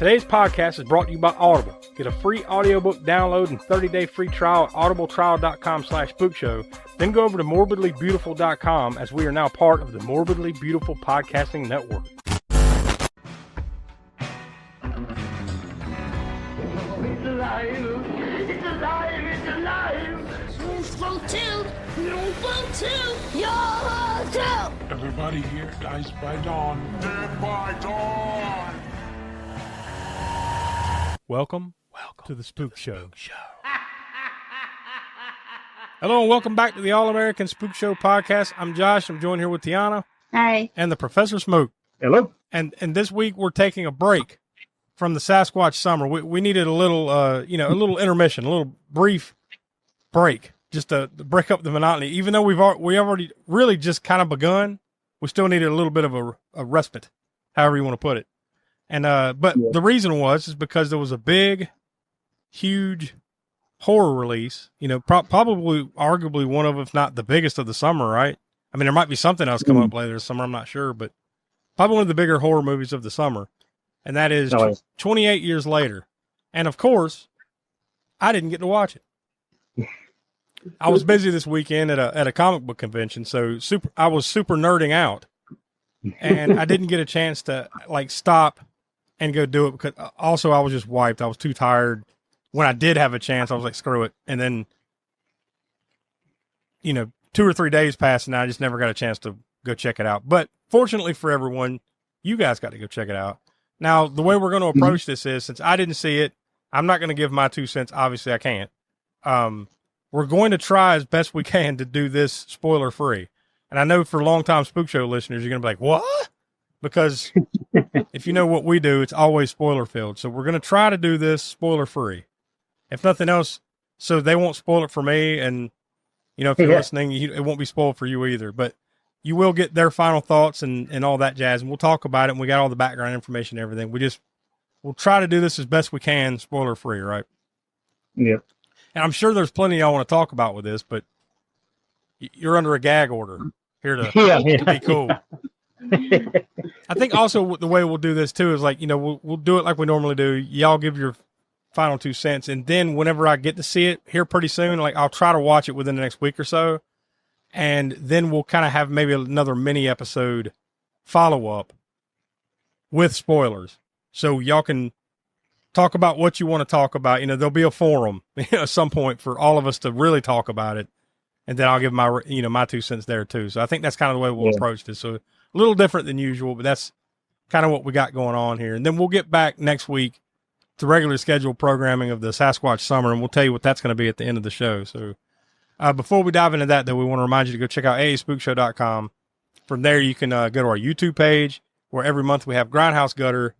Today's podcast is brought to you by Audible. Get a free audiobook download and 30-day free trial at audibletrial.com/spookshow. Then go over to morbidlybeautiful.com as we are now part of the Morbidly Beautiful Podcasting Network. It's alive! It's alive! It's alive! You'll too! You'll too! You'll too! Everybody here dies by dawn. Dead by dawn! Welcome to the Spookshow. Hello and welcome back to the All-American Spookshow podcast. I'm Josh. I'm joined here with Tiana. Hi. And the Professor Smoke. Hello. And this week we're taking a break from the Sasquatch Summer. We needed a little, a little intermission, a little brief break, just to break up the monotony. Even though we already really just kind of begun, we still needed a little bit of a respite, however you want to put it. And but the reason is because there was a big, huge horror release. Probably, arguably one of, if not the biggest of the summer, right? I mean, there might be something else coming up later this summer. I'm not sure, but probably one of the bigger horror movies of the summer. And that is 28 years later. And of course, I didn't get to watch it. I was busy this weekend at a comic book convention, so I was super nerding out, and I didn't get a chance to stop and go do it because also I was just wiped. I was too tired. When I did have a chance, I was like, screw it. And then, 2 or 3 days passed, and I just never got a chance to go check it out. But fortunately for everyone, you guys got to go check it out. Now, the way we're going to approach this is, since I didn't see it, I'm not going to give my 2 cents. Obviously, I can't. We're going to try as best we can to do this spoiler free. And I know for longtime Spook Show listeners, you're going to be like, what? Because if you know what we do, it's always spoiler filled. So we're going to try to do this spoiler free. If nothing else, so they won't spoil it for me. And, if you're listening, it won't be spoiled for you either. But you will get their final thoughts and all that jazz. And we'll talk about it. And we got all the background information and everything. We'll try to do this as best we can, spoiler free, right? Yeah. And I'm sure there's plenty y'all want to talk about with this, but you're under a gag order here to be cool. I think also the way we'll do this too is we'll do it like we normally do. Y'all give your final 2 cents. And then whenever I get to see it here pretty soon, I'll try to watch it within the next week or so. And then we'll kind of have maybe another mini episode follow up with spoilers. So y'all can talk about what you want to talk about. There'll be a forum at some point for all of us to really talk about it. And then I'll give my, my 2 cents there too. So I think that's kind of the way we'll approach this. So a little different than usual, but that's kind of what we got going on here. And then we'll get back next week to regular scheduled programming of the Sasquatch Summer. And we'll tell you what that's going to be at the end of the show. So before we dive into that, though, we want to remind you to go check out aaspookshow.com. From there, you can go to our YouTube page, where every month we have Grindhouse Gutter,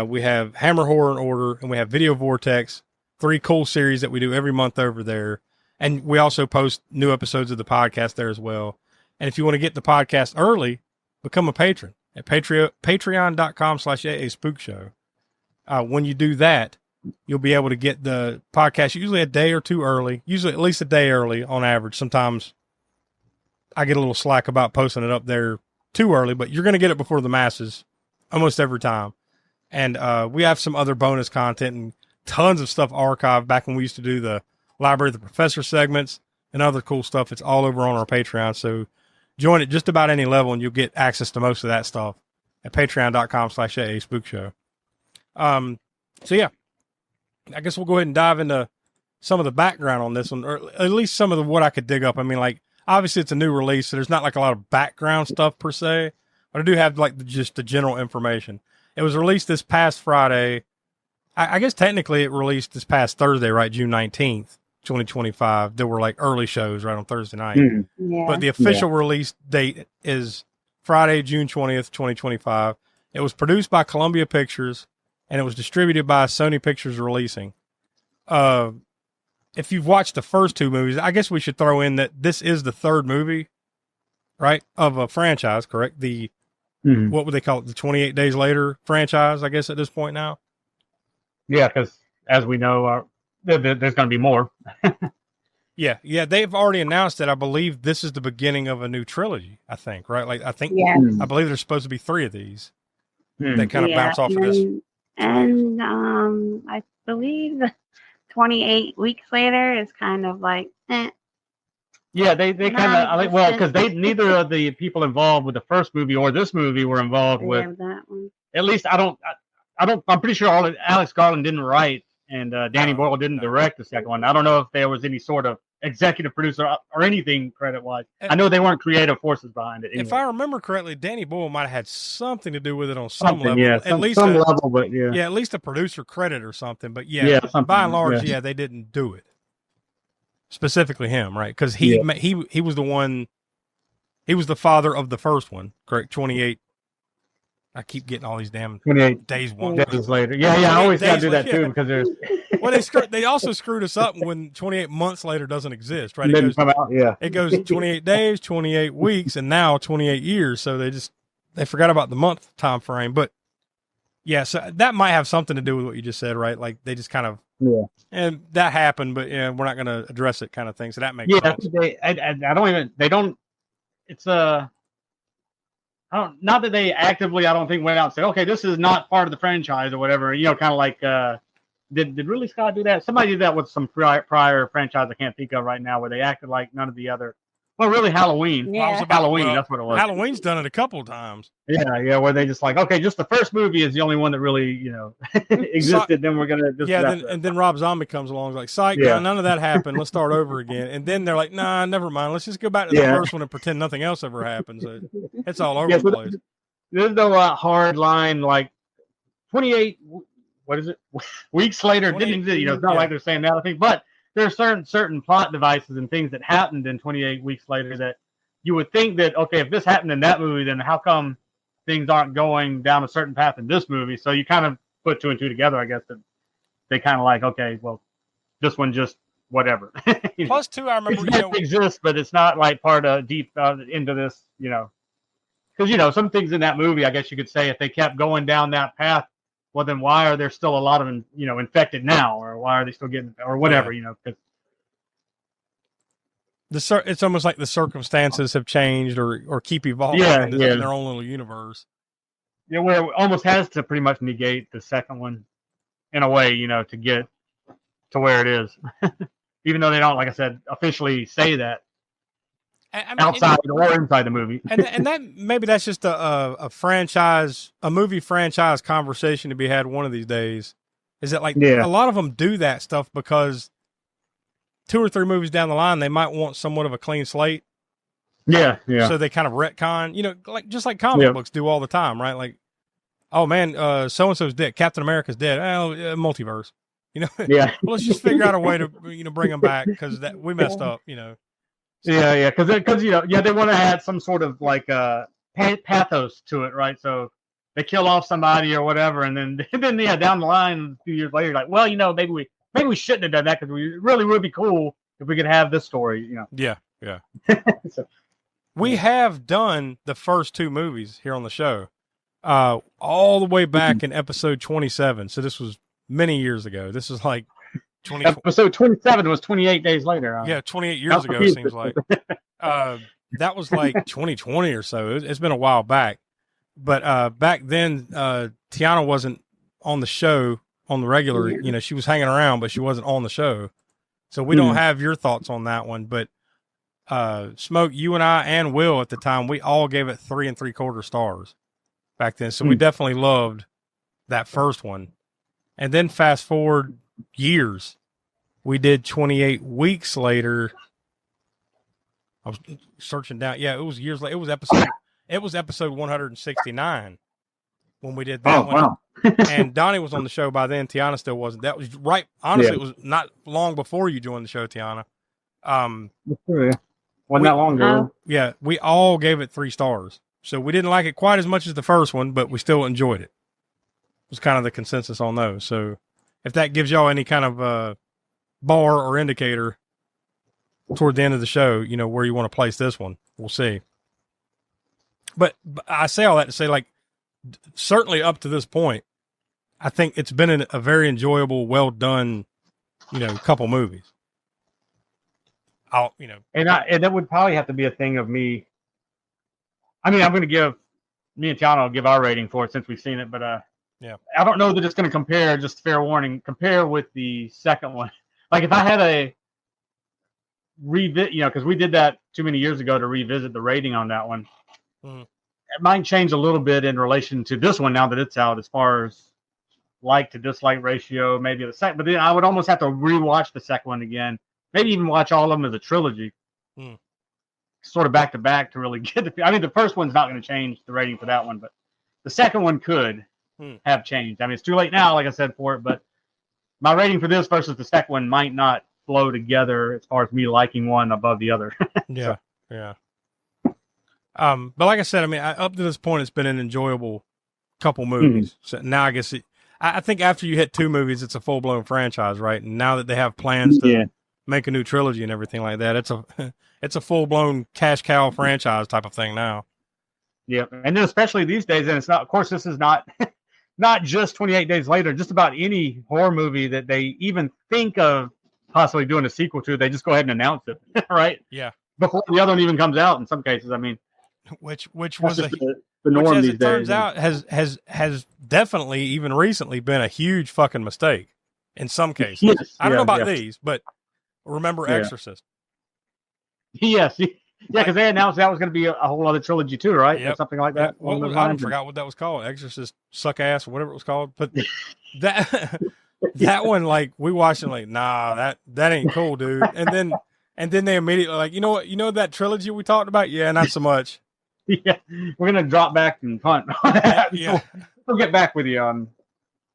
we have Hammer Horror and Order, and we have Video Vortex, 3 cool series that we do every month over there. And we also post new episodes of the podcast there as well. And if you want to get the podcast early, become a patron at patreon.com/aaspookshow. When you do that, you'll be able to get the podcast usually a day or two early, usually at least a day early on average. Sometimes I get a little slack about posting it up there too early, but you're going to get it before the masses almost every time. And we have some other bonus content and tons of stuff archived back when we used to do the Library of the Professor segments and other cool stuff. It's all over on our Patreon. So join at just about any level and you'll get access to most of that stuff at patreon.com/aaspookshow. So yeah, I guess we'll go ahead and dive into some of the background on this one, or at least some of what I could dig up. I mean, obviously it's a new release, so there's not a lot of background stuff per se, but I do have just the general information. It was released this past Friday. I guess technically it released this past Thursday, right? June 19th, 2025. There were early shows right on Thursday night. Yeah. But the official release date is Friday, June 20th, 2025. It was produced by Columbia Pictures and it was distributed by Sony Pictures Releasing. If you've watched the first 2 movies, I guess we should throw in that this is the 3rd movie, right? Of a franchise, correct? What would they call it? The 28 Days Later franchise, I guess, at this point now. Yeah, because as we know, there's going to be more. Yeah. They've already announced that. I believe this is the beginning of a new trilogy, I think, right? I believe there's supposed to be 3 of these that kind of bounce off of this. And I believe 28 weeks later is kind of like, Yeah, they kind of well, because neither of the people involved with the first movie or this movie were involved with that one. At least I'm pretty sure Alex Garland didn't write and Danny Boyle didn't direct the second one. I don't know if there was any sort of executive producer or anything credit wise. I know they weren't creative forces behind it. Anyway. If I remember correctly, Danny Boyle might have had something to do with it on some level. Yeah, at least some level, but yeah. Yeah, at least a producer credit or something. But yeah by and large, they didn't do it. Specifically him, right? Because he was the one. He was the father of the first one, correct? 28. I keep getting all these damn 28 days later. Yeah, I always got to do that too because there's. Well, they also screwed us up when 28 months later doesn't exist, right? It goes 28 days, 28 weeks, and now 28 years. So they forgot about the month time frame. But yeah, so that might have something to do with what you just said, right? Like they just kind of and that happened, but we're not going to address it, kind of thing. So that makes sense. It's not that they actively, I don't think, went out and said, okay, this is not part of the franchise or whatever. Kind of like, did Ridley Scott do that? Somebody did that with some prior franchise I can't think of right now, where they acted like none of the other. Well, really, Halloween. Yeah. Halloween. That's what it was. Halloween's done it a couple of times. Yeah, where they just like, okay, just the first movie is the only one that really, existed. Then we're gonna and then Rob Zombie comes along, like, psych, none of that happened. Let's start over again. And then they're like, nah, never mind. Let's just go back to the first one and pretend nothing else ever happened. So it's all over the place. There's no hard line like 28. What is it? Weeks later, didn't exist. It's not like they're saying that. I think, but there are certain plot devices and things that happened in 28 weeks later that you would think that, okay, if this happened in that movie, then how come things aren't going down a certain path in this movie? So you kind of put two and two together, I guess, that they kind of like, okay, well, this one just whatever. Plus, too, I remember, it exists, but it's not like part of deep into this, because, some things in that movie, I guess you could say, if they kept going down that path, well, then why are there still a lot of infected now, or why are they still getting, or whatever, Cause it's almost like the circumstances have changed or keep evolving in their own little universe. Yeah, where it almost has to pretty much negate the second one in a way, to get to where it is, even though they don't, like I said, officially say that. Outside or inside the movie, and that maybe that's just a movie franchise conversation to be had one of these days. Is that like a lot of them do that stuff because 2 or 3 movies down the line they might want somewhat of a clean slate. Yeah. So they kind of retcon, like just like comic books do all the time, right? Like, oh man, so and so's dead, Captain America's dead. Oh, multiverse, Yeah. Well, let's just figure out a way to bring them back because that we messed up, Yeah, because they want to add some sort of like pathos to it, right? So they kill off somebody or whatever, and then down the line a few years later, like, well, maybe we shouldn't have done that because we really would be cool if we could have this story, Yeah. So, we have done the first 2 movies here on the show, all the way back in episode 27. So this was many years ago. This is like. Episode 27 was 28 days later. 28 years ago, it seems like. That was like 2020 or so. It's been a while back. But back then, Tiana wasn't on the show on the regular. She was hanging around, but she wasn't on the show. So we don't have your thoughts on that one. But Smoke, you and I and Will at the time, we all gave it 3 3/4 stars back then. So we definitely loved that first one. And then fast forward years, we did 28 weeks later. I was searching down. Yeah, it was years later. It was episode 169 when we did that one. Wow. And Donnie was on the show by then. Tiana still wasn't. That was right. Honestly, it was not long before you joined the show, Tiana. Wasn't that long ago. Yeah, we all gave it 3 stars. So we didn't like it quite as much as the first one, but we still enjoyed it. It was kind of the consensus on those. So if that gives y'all any kind of bar or indicator toward the end of the show, where you want to place this one, we'll see. But I say all that to say, like, certainly up to this point, I think it's been a very enjoyable, well done, couple movies. And that would probably have to be a thing of me. I mean, I'm going to give me and Tiana will give our rating for it since we've seen it, but Yeah. I don't know that it's going to compare. Just fair warning, compare with the second one. Like if I had a revisit, because we did that too many years ago to revisit the rating on that one. Mhm. It might change a little bit in relation to this one now that it's out, as far as like to dislike ratio, maybe the second. But then I would almost have to rewatch the second one again. Maybe even watch all of them as a trilogy, sort of back to back to really get the. I mean, the first one's not going to change the rating for that one, but the second one could have changed. I mean, it's too late now, like I said, for it. But my rating for this versus the second one might not flow together as far as me liking one above the other. Yeah, yeah. But like I said, I mean, up to this point, it's been an enjoyable couple movies. So now I guess I think after you hit 2 movies, it's a full blown franchise, right? And now that they have plans to make a new trilogy and everything like that, it's a full blown cash cow franchise type of thing now. Yeah, and then especially these days, and it's not. Of course, this is not not just 28 Days Later. Just about any horror movie that they even think of possibly doing a sequel to, they just go ahead and announce it, right? Yeah. Before the other one even comes out. In some cases, I mean, which was the norm which, as these it days. turns out, has definitely even recently been a huge fucking mistake in some cases. Yes, I don't know about these, but remember Exorcist? Yes. Yeah, because they announced that was going to be a whole other trilogy too, right? Yep. Or something like that. I forgot what that was called. Exorcist Suck Ass or whatever it was called. But that one, like, we watched it like, nah, that ain't cool, dude. And then they immediately like, you know what, that trilogy we talked about? Yeah, not so much. Yeah, we're gonna drop back and punt on that. Yeah. We'll get back with you on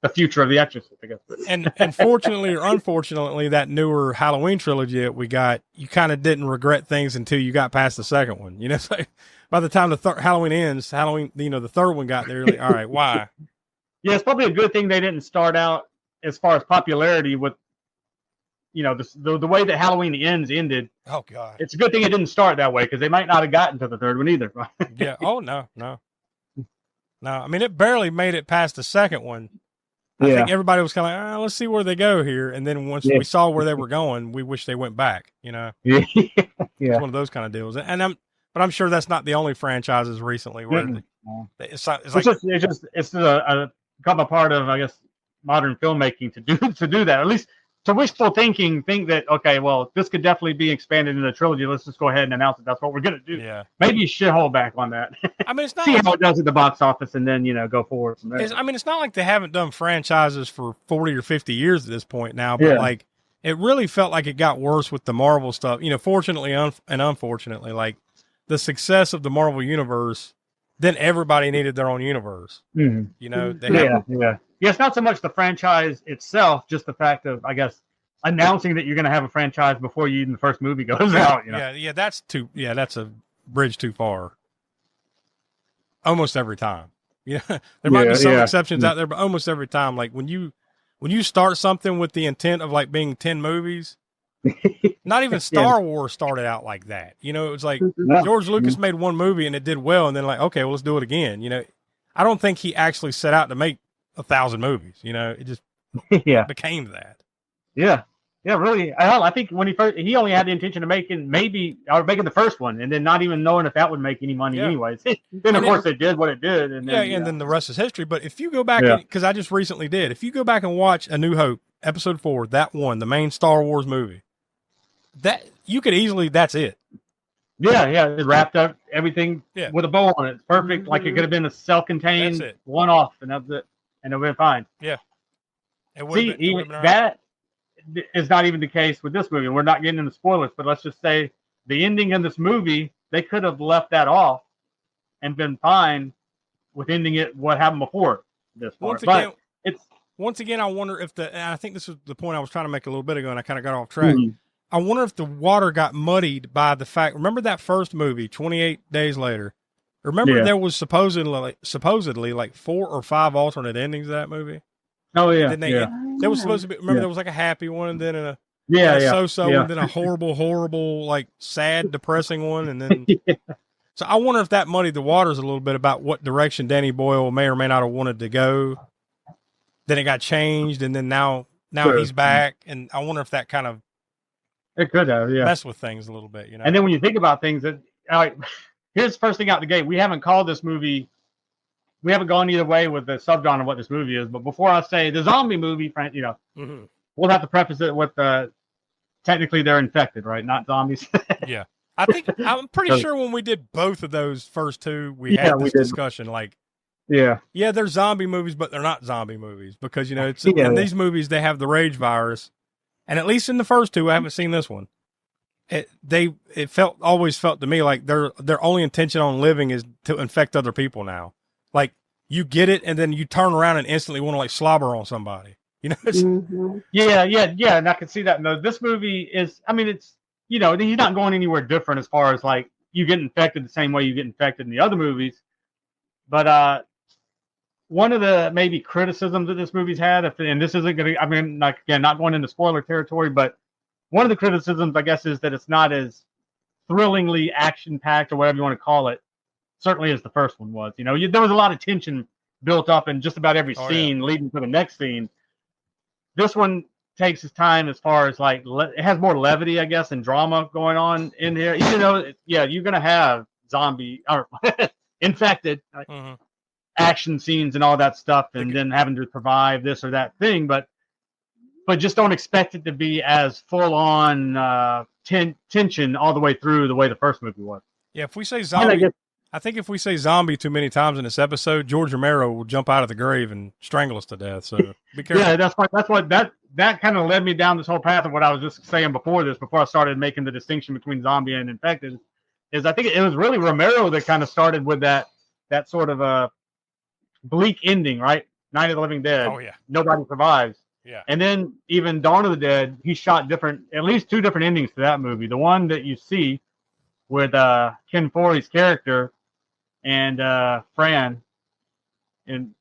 the future of the Exorcist, I guess. And fortunately or unfortunately, that newer Halloween trilogy that we got, you kind of didn't regret things until you got past the second one. You know, so by the time the Halloween ends, the third one got there, you're like, all right, why? Yeah, it's probably a good thing they didn't start out as far as popularity with, the way that Halloween ended. Oh God, it's a good thing it didn't start that way because they might not have gotten to the third one either. Yeah. Oh no. I mean, it barely made it past the second one. I think everybody was kind of like, let's see where they go here. And then once we saw where they were going, we wish they went back, Yeah. It's one of those kind of deals. And I'm sure that's not the only franchises recently where it's become a part of, I guess, modern filmmaking to do that. At least to wishful thinking, think that, okay, well, this could definitely be expanded into a trilogy. Let's just go ahead and announce it. That's what we're going to do. Yeah. Maybe you should hold back on that. I mean, it's not see how it does at the box office and then, go forward from there. It's not like they haven't done franchises for 40 or 50 years at this point now, but like it really felt like it got worse with the Marvel stuff. Fortunately and unfortunately, like the success of the Marvel universe, then everybody needed their own universe. Mm-hmm. Yeah, it's not so much the franchise itself, just the fact of, I guess, announcing that you're going to have a franchise before even the first movie goes out. Yeah, that's a bridge too far. Almost every time. There might be some exceptions out there, but almost every time, like when you start something with the intent of like being 10 movies, not even Star Wars started out like that. It was like George Lucas made one movie and it did well, and then like, okay, well, let's do it again. I don't think he actually set out to make 1,000 movies. It just became that. Yeah, really. I think when he only had the intention of making the first one, and then not even knowing if that would make any money anyways. Then of course it did what it did, and then, and then the rest is history. But if you go back, because I just recently did, if you go back and watch A New Hope, Episode 4, that one, the main Star Wars movie, that you could easily, that's it. Yeah, it wrapped up everything with a bow on it. It's perfect. Like it could have been a self-contained one-off, and that's it. And it would have been fine. Yeah. That is not even the case with this movie. We're not getting into spoilers, but let's just say the ending in this movie, they could have left that off and been fine with ending it what happened before this part. Once again, I wonder if and I think this is the point I was trying to make a little bit ago, and I kind of got off track. Mm-hmm. I wonder if the water got muddied by the fact. Remember that first movie, 28 Days Later? Remember there was supposedly like 4 or 5 alternate endings of that movie. Oh yeah, there was supposed to be. Remember there was like a happy one, and then a so-so, and then a horrible, like sad, depressing one, and then. So I wonder if that muddied the waters a little bit about what direction Danny Boyle may or may not have wanted to go. Then it got changed, and then now he's back, and I wonder if that kind of it could have messed with things a little bit, And then when you think about things, that here's the first thing out the gate: we haven't called this movie we haven't gone either way with the subgenre of what this movie is. But before I say the zombie movie, you know, we'll have to preface it with technically they're infected, right? Not zombies. Yeah. I'm pretty sure when we did both of those first two, we had this discussion. Like, yeah, they're zombie movies, but they're not zombie movies because, you know, it's in these movies they have the rage virus, and at least in the first two, I haven't seen this one. It always felt to me like their only intention on living is to infect other people now. Like, you get it, and then you turn around and instantly want to like slobber on somebody. You know? Yeah, and I can see that. No, this movie is. I mean, it's, you know, he's not going anywhere different as far as like you get infected the same way you get infected in the other movies. But one of the maybe criticisms that this movie's had, and this isn't going to, I mean, like, again, not going into spoiler territory, but one of the criticisms, I guess, is that it's not as thrillingly action-packed or whatever you want to call it, certainly as the first one was. You know, there was a lot of tension built up in just about every scene leading to the next scene. This one takes its time as far as like it has more levity, I guess, and drama going on in here. Even though, you're gonna have zombie or infected action scenes and all that stuff, and then having to survive this or that thing, but just don't expect it to be as full on tension all the way through the way the first movie was. Yeah, if we say zombie, I think if we say zombie too many times in this episode, George Romero will jump out of the grave and strangle us to death. So be careful. Yeah, that's what that kind of led me down this whole path of what I was just saying before I started making the distinction between zombie and infected. Is I think it was really Romero that kind of started with that sort of a bleak ending, right? Night of the Living Dead. Oh yeah. Nobody survives. Yeah. And then even Dawn of the Dead, he shot at least two different endings to that movie. The one that you see with Ken Foree's character and Fran, and,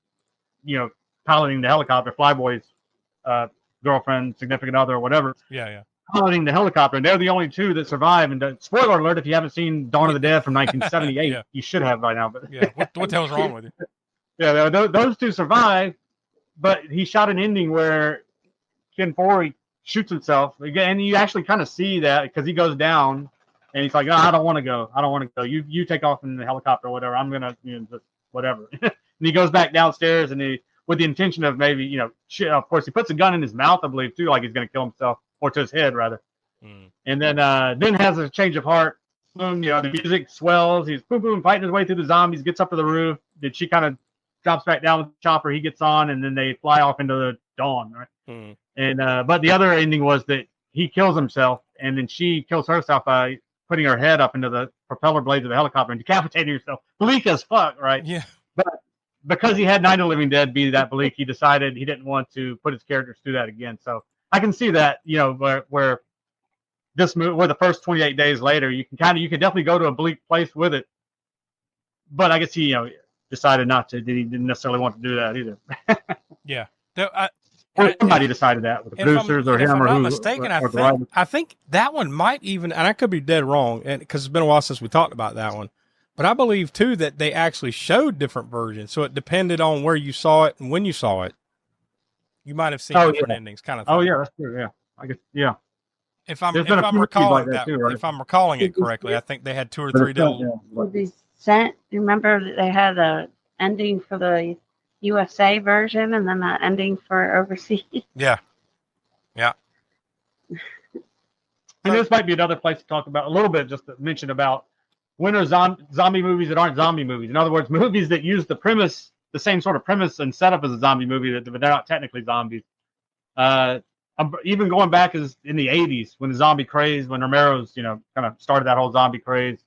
you know, piloting the helicopter, Flyboy's girlfriend, significant other, or whatever. Yeah. Piloting the helicopter, and they're the only two that survive. And spoiler alert: if you haven't seen Dawn of the Dead from 1978, you should have by now. But what the hell's wrong with you? Yeah, those two survive, but he shot an ending where Ken Foree shoots himself again, and you actually kind of see that because he goes down. And he's like, oh, I don't want to go. You take off in the helicopter or whatever. I'm going to, just whatever. And he goes back downstairs and with the intention of maybe, of course, he puts a gun in his mouth, I believe, too, like he's going to kill himself, or to his head, rather. And then has a change of heart. Boom, the music swells. He's boom, fighting his way through the zombies, gets up to the roof. Then she kind of drops back down with the chopper. He gets on, and then they fly off into the dawn, right? And but the other ending was that he kills himself, and then she kills herself by putting her head up into the propeller blades of the helicopter and decapitating herself. Bleak as fuck, right? Yeah. But because he had Night of the Living Dead be that bleak, he decided he didn't want to put his characters through that again. So I can see that, where this movie, where the first 28 days later, you can definitely go to a bleak place with it. But I guess he, decided not to. He didn't necessarily want to do that either. Yeah. Somebody decided that with the producers or him, or I'm who. Not mistaken, I think that one might even, and I could be dead wrong, because it's been a while since we talked about that one. But I believe too that they actually showed different versions, so it depended on where you saw it and when you saw it. You might have seen different endings, kind of thing. Oh yeah, that's true. Yeah, I guess. Yeah. If I'm recalling like that too, right? If I'm recalling it correctly, I think they had 2 or 3 different. With the Descent, remember that they had a ending for the USA version and then that ending for overseas. Yeah. And this might be another place to talk about a little bit, just to mention about when are zombie movies that aren't zombie movies. In other words, movies that use the same sort of premise and setup as a zombie movie, but they're not technically zombies. Even going back as in the 80s when the zombie craze, when Romero's, kind of started that whole zombie craze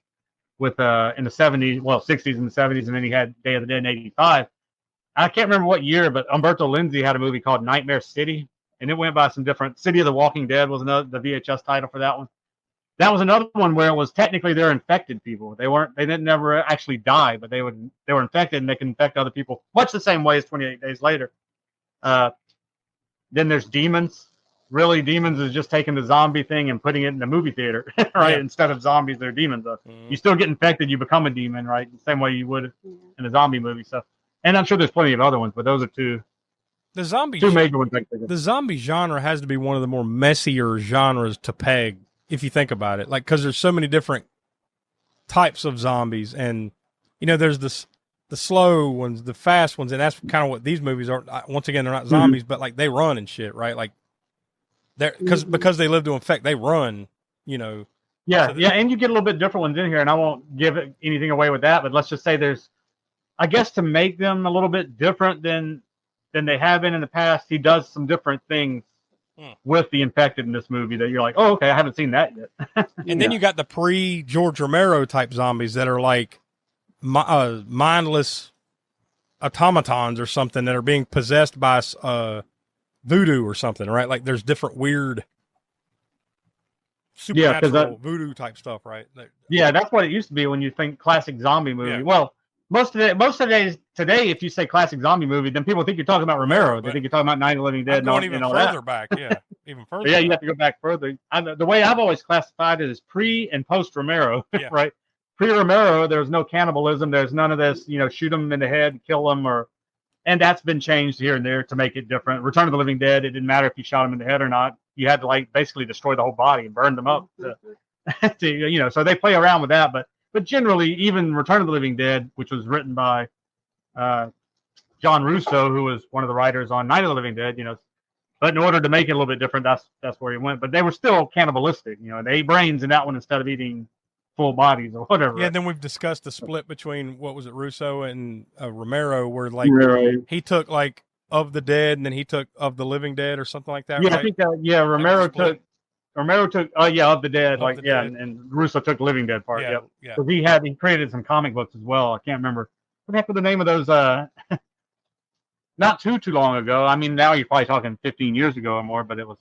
with in the 70s, 60s and the 70s, and then he had Day of the Dead in 85. I can't remember what year, but Umberto Lenzi had a movie called Nightmare City, and it went by some different. City of the Walking Dead was the VHS title for that one. That was another one where it was technically they're infected people. They didn't never actually die, but they were infected, and they can infect other people much the same way as 28 Days Later. Then there's Demons. Really, Demons is just taking the zombie thing and putting it in the movie theater, right? Yeah. Instead of zombies, they're demons. You still get infected, you become a demon, right? The same way you would in a zombie movie. So. And I'm sure there's plenty of other ones, but those are two major ones. The zombie genre has to be one of the more messier genres to peg, if you think about it. Like, because there's so many different types of zombies, and there's the the slow ones, the fast ones, and that's kind of what these movies are. Once again, they're not zombies, but like they run and shit, right? Like they're because they live to infect, they run. You know. Yeah, So yeah, and you get a little bit different ones in here, and I won't give anything away with that. But let's just say there's, I guess, to make them a little bit different than they have been in the past. He does some different things with the infected in this movie that you're like, oh, okay, I haven't seen that yet. And then you got the pre-George Romero type zombies that are like mindless automatons or something that are being possessed by voodoo or something, right? Like there's different weird supernatural voodoo type stuff, right? Yeah, that's what it used to be when you think classic zombie movie. Yeah. Well, most of the days today, if you say classic zombie movie, then people think you're talking about Romero. They think you're talking about Night of the Living Dead. I'm going even further back, yeah, even further. Yeah, you have to go back further. The way I've always classified it is pre and post Romero, right? Pre Romero, there's no cannibalism. There's none of this, shoot them in the head, kill them, and that's been changed here and there to make it different. Return of the Living Dead, it didn't matter if you shot them in the head or not. You had to basically destroy the whole body and burn them up. So they play around with that, but generally, even Return of the Living Dead, which was written by John Russo, who was one of the writers on Night of the Living Dead, but in order to make it a little bit different, that's where he went. But they were still cannibalistic. They ate brains in that one instead of eating full bodies or whatever. Yeah, then we've discussed the split between what was it, Russo and Romero, where he took of the dead and then he took of the living dead or something like that. Yeah, right? I think Romero took of the dead, and Russo took the living dead part. Yeah, yeah. Because he created some comic books as well. I can't remember what the heck was the name of those. Not too long ago. I mean, now you're probably talking 15 years ago or more, but it was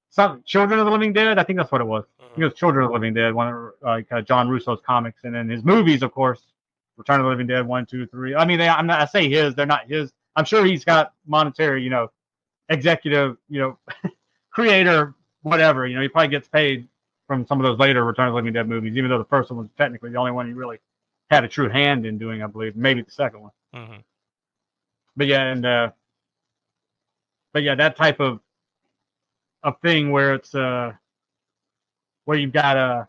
some Children of the Living Dead. I think that's what it was. It was Children of the Living Dead, one of John Russo's comics, and then his movies, of course, Return of the Living Dead 1, 2, 3. I mean, I say his, they're not his. I'm sure he's got monetary, executive, creator, whatever. He probably gets paid from some of those later Return of the Living Dead movies, even though the first one was technically the only one he really had a true hand in doing, I believe. Maybe the second one. Mm-hmm. But yeah, that type of thing where it's where you've got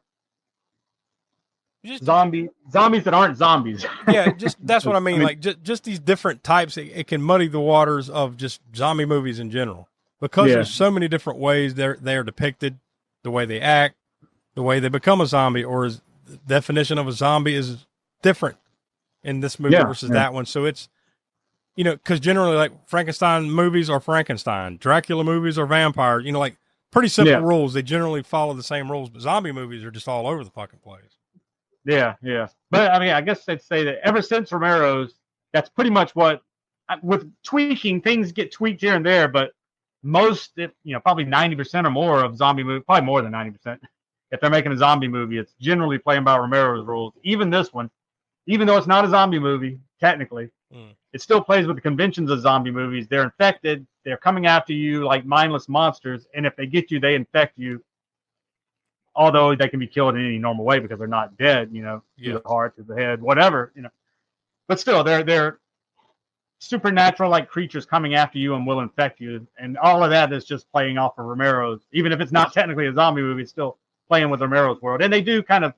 zombies that aren't zombies. Yeah, that's what I mean. Like just these different types, it can muddy the waters of just zombie movies in general because there's so many different ways they are depicted, the way they act, the way they become a zombie, or the definition of a zombie is different in this movie versus that one. So it's because generally like Frankenstein movies are Frankenstein, Dracula movies are vampires. Like pretty simple rules. They generally follow the same rules, but zombie movies are just all over the fucking place. Yeah. But I mean, I guess I'd say that ever since Romero's, that's pretty much what, with tweaking, things get tweaked here and there, but most, probably 90% or more of zombie movies, probably more than 90%, if they're making a zombie movie, it's generally playing by Romero's rules. Even this one, even though it's not a zombie movie, technically, it still plays with the conventions of zombie movies. They're infected. They're coming after you like mindless monsters. And if they get you, they infect you. Although they can be killed in any normal way because they're not dead, to the heart, to the head, whatever, But still, they're supernatural like creatures coming after you and will infect you. And all of that is just playing off of Romero's. Even if it's not technically a zombie movie, it's still playing with Romero's world. And they do kind of,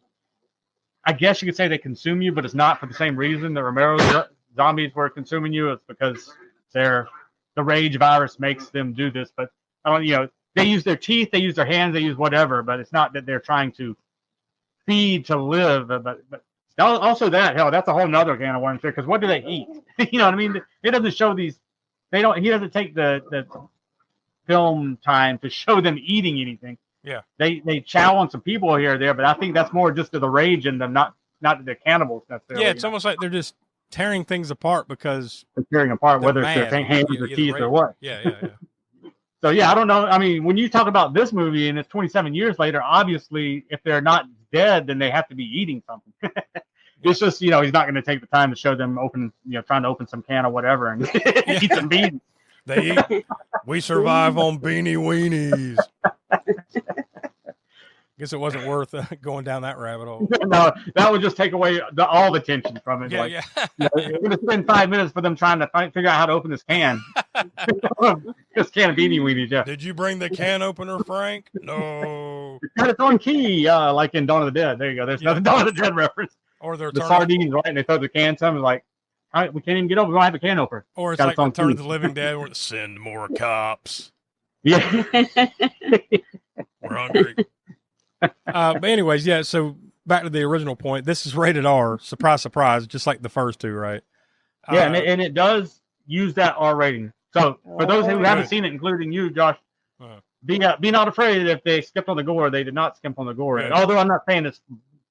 I guess you could say they consume you, but it's not for the same reason that Romero's zombies were consuming you. It's because the rage virus makes them do this. But I don't, they use their teeth, they use their hands, they use whatever. But it's not that they're trying to feed to live. But also that's a whole nother can of worms here. Because what do they eat? You know what I mean? It doesn't show these. He doesn't take the film time to show them eating anything. Yeah. They chow on some people here or there, but I think that's more just to the rage in them, not that they're cannibals necessarily. Yeah, it's almost like they're just tearing things apart because they're tearing apart, whether it's their hands or teeth or what. Yeah. So yeah, I don't know. I mean, when you talk about this movie and it's 27 years later, obviously if they're not dead, then they have to be eating something. It's just, he's not going to take the time to show them trying to open some can or whatever and eat some beans. We survive on beanie weenies. Guess it wasn't worth going down that rabbit hole. No, that would just take away all the tension from it. Yeah. We're going to spend 5 minutes for them trying to figure out how to open this can. This can of beanie weenies, yeah. Did you bring the can opener, Frank? No. It's got its own key, like in Dawn of the Dead. There you go. There's another Dawn of the Dead reference. Or they're the sardines, right? And they throw the can to them, like, all right, we can't even get over. We don't have a can opener. Or it's Got like its own Return of key. the Living Dead, where send more cops. Yeah. We're hungry. But anyways, yeah. So back to the original point. This is rated R. Surprise, surprise. Just like the first two, right? Yeah, and it does use that R rating. So for those who haven't seen it, including you, Josh, be not afraid if they skipped on the gore. They did not skip on the gore. Good. Although I'm not saying it's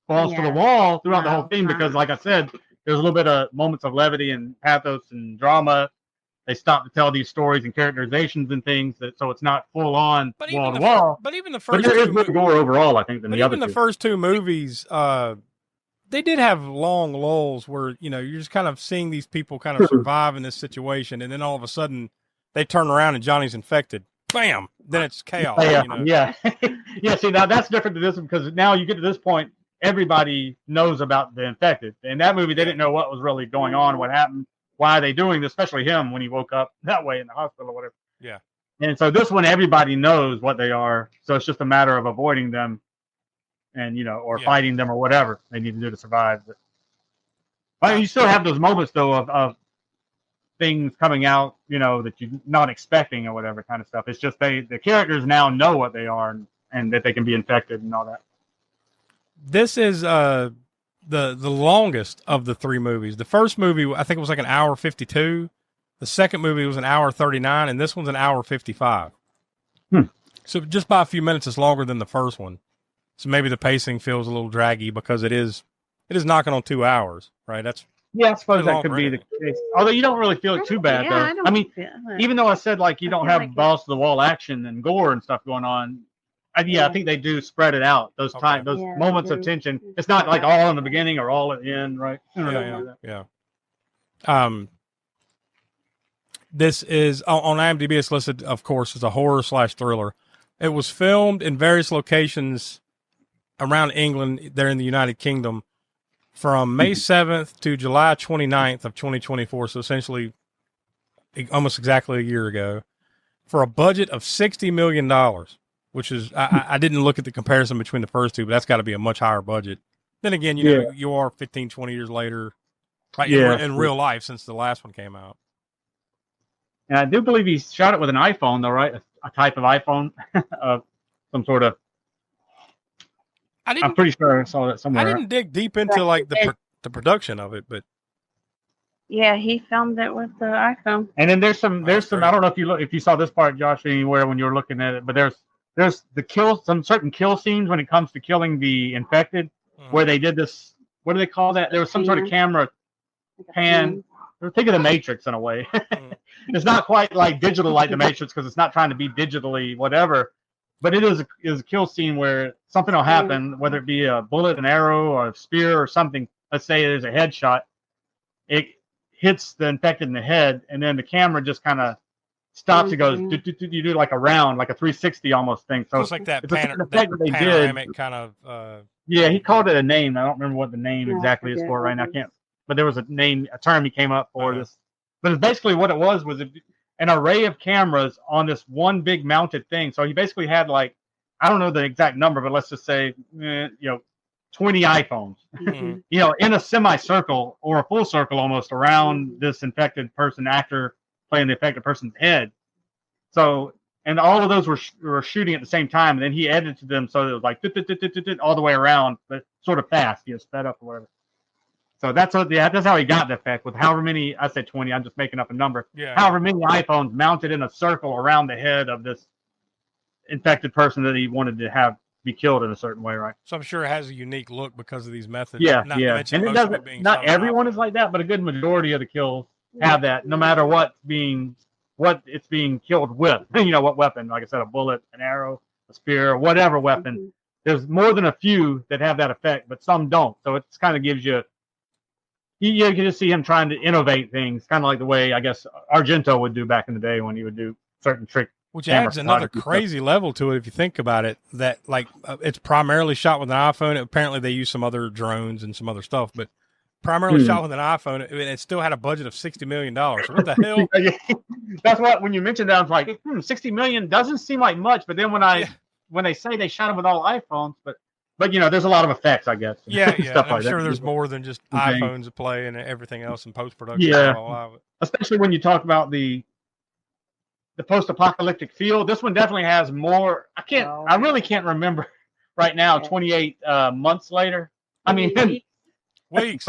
balls to the wall throughout the whole thing, No. because like I said, there's a little bit of moments of levity and pathos and drama. They stop to tell these stories and characterizations and things, so it's not full on wall to wall. But even the But first there is two, more gore overall, I think, than but the other even the two. first two movies, they did have long lulls where you're just kind of seeing these people kind of survive in this situation, and then all of a sudden they turn around and Johnny's infected. Bam! Then it's chaos. Yeah. Yeah. See, now that's different than this one, because now you get to this point, everybody knows about the infected. In that movie, they didn't know what was really going on, what happened, why are they doing this, especially him when he woke up that way in the hospital or whatever. Yeah. And so this one, everybody knows what they are, so it's just a matter of avoiding them, and or fighting them or whatever they need to do to survive. But you still have those moments though of things coming out, that you're not expecting or whatever kind of stuff. It's just the characters now know what they are and that they can be infected and all that. This is the longest of the three movies. The first movie, I think it was like an hour 52. The second movie was an hour 39, and this one's an hour 55. So just by a few minutes, it's longer than the first one. So maybe the pacing feels a little draggy because it is knocking on 2 hours, right? That's I suppose that long could be the already. case. Although you don't really feel it too bad, though. I mean, even though I said like you don't feel have like balls to the wall action and gore and stuff going on, I think they do spread it out. Those Okay. those Yeah, moments they of do. tension. It's not like all in the beginning or all at the end, right? Yeah. This is on IMDb. It's listed, of course, as a horror/thriller. It was filmed in various locations around England, there in the United Kingdom, from May 7th to July 29th of 2024. So essentially, almost exactly a year ago, for a budget of $60 million, which is I didn't look at the comparison between the first two, but that's got to be a much higher budget. Then again, you are 15, 20 years later, right? In real life, since the last one came out. And I do believe he shot it with an iPhone, though, right? A type of iPhone of some sort of. I'm pretty sure I saw that somewhere. I didn't dig deep into like the production of it, but Yeah, he filmed it with the iPhone. And then there's some. great. I don't know if you saw this part, Josh, anywhere when you were looking at it, but there's some certain kill scenes when it comes to killing the infected, where they did this. What do they call that? There was some sort of camera pan. Think of the Matrix in a way. It's not quite like digital like the Matrix because it's not trying to be digitally whatever, but it is a kill scene where something will happen, whether it be a bullet, an arrow, or a spear or something. Let's say there's a headshot. It hits the infected in the head, and then the camera just kind of stops. It goes, you do like a round, like a 360 almost thing. So it's like that, it's a certain that effect that they panoramic did. kind of. Yeah, he called it a name. I don't remember what the name Yeah, I exactly is forget for what right now. I it can't. But there was a term he came up for Uh-huh. this. But it's basically what it was an array of cameras on this one big mounted thing. So he basically had like, I don't know the exact number, but let's just say, 20 iPhones, Mhm. in a semicircle or a full circle almost around this infected person, actor playing the infected person's head. So, and all of those were shooting at the same time. And then he edited them so it was like all the way around, but sort of fast, sped up or whatever. So that's how he got the effect with however many, I said 20, I'm just making up a number. Yeah. However many iPhones mounted in a circle around the head of this infected person that he wanted to have be killed in a certain way, right? So I'm sure it has a unique look because of these methods. Yeah, Not to yeah. mention And it most of doesn't, being not shot on everyone iPhone. is like that, but a good majority of the kills have that, no matter what it's being killed with. What weapon, like I said, a bullet, an arrow, a spear, whatever weapon. There's more than a few that have that effect, but some don't. So it kind of gives you can just see him trying to innovate things, kind of like the way I guess Argento would do back in the day when he would do certain trick. Which camera adds another photography crazy level to it if you think about it. That it's primarily shot with an iPhone. Apparently they use some other drones and some other stuff, but primarily shot with an iPhone, and it still had a budget of $60 million. So what the hell? That's what when you mentioned that, I was like, 60 million doesn't seem like much, but then when they say they shot him with all iPhones, but But there's a lot of effects, I guess. Yeah. Stuff I'm like sure that. there's more than just Okay. iPhones to play and everything else in post production. Yeah. Especially when you talk about the post-apocalyptic feel. This one definitely has more. I really can't remember right now. 28 months later. I mean, Weeks.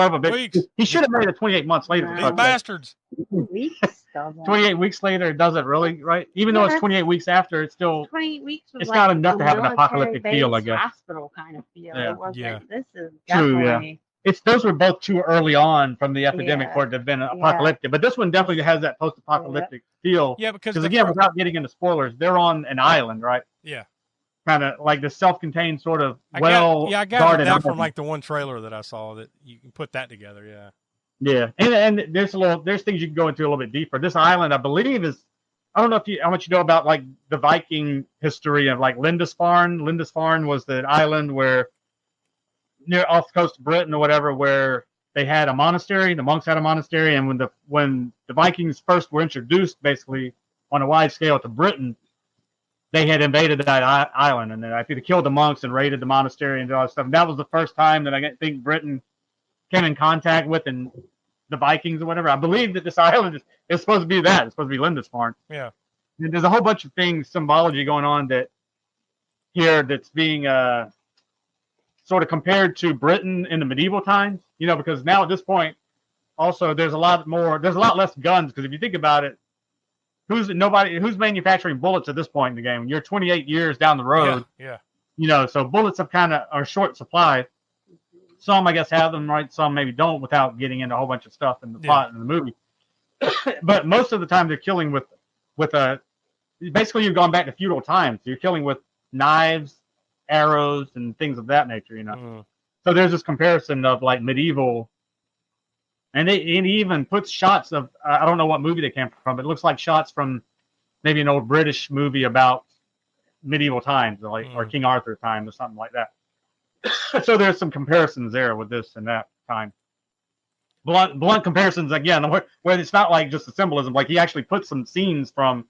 He should have made it 28 months later. These bastards. Weeks. 28 weeks later, does it really, right? Even though it's 28 weeks after, it's still 28 weeks. Was it's like not enough to have an military apocalyptic feel, I base, guess. Hospital kind of feel. Yeah. It wasn't. Yeah. This is True, yeah. definitely. Those were both too early on from the epidemic Yeah. for it to have been apocalyptic. But this one definitely has that post-apocalyptic feel. Yeah, because again, without getting into spoilers, they're on an island, right? Yeah. Kind of like the self-contained sort of I got guarded that from like the one trailer that I saw that you can put that together. Yeah. Yeah, and there's things you can go into a little bit deeper. This island, I believe, I don't know how much you know about like the Viking history of like Lindisfarne. Lindisfarne was the island where near off the coast of Britain or whatever, where they had a monastery. The monks had a monastery, and when the Vikings first were introduced, basically on a wide scale to Britain, they had invaded that island, and I think they killed the monks and raided the monastery and all that stuff. And that was the first time that I think Britain came in contact with the Vikings or whatever. I believe that this island is supposed to be that. It's supposed to be Lindisfarne. Yeah. And there's a whole bunch of things, symbology going on that's being sort of compared to Britain in the medieval times. Because now at this point, also there's a lot less guns. Because if you think about it, who's manufacturing bullets at this point in the game? You're 28 years down the road. Yeah. So bullets are short supply. Some, I guess, have them, right? Some maybe don't, without getting into a whole bunch of stuff in the plot in the movie. But most of the time, they're killing with basically, you've gone back to feudal times. You're killing with knives, arrows, and things of that nature. So there's this comparison of like medieval, and it even puts shots of I don't know what movie they came from, but it looks like shots from maybe an old British movie about medieval times, or King Arthur time, or something like that. So there's some comparisons there with this and that time. Blunt comparisons again, where it's not like just the symbolism. Like he actually put some scenes from,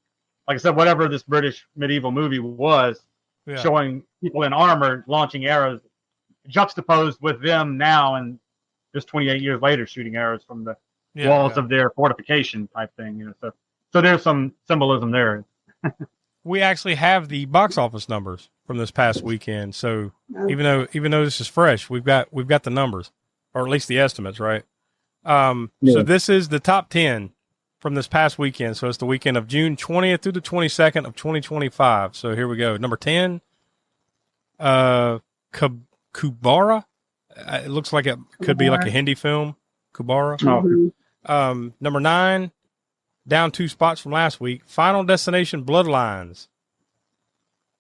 like I said, whatever this British medieval movie was, showing people in armor launching arrows, juxtaposed with them now and just 28 years later shooting arrows from the walls of their fortification type thing. So there's some symbolism there. We actually have the box office numbers from this past weekend. So even though this is fresh, we've got the numbers, or at least the estimates, right? So this is the top 10 from this past weekend. So it's the weekend of June 20th through the 22nd of 2025. So here we go. Number 10, Kubara. It looks like it could be like a Hindi film. Kubara. Number 9, down 2 spots from last week, Final Destination Bloodlines.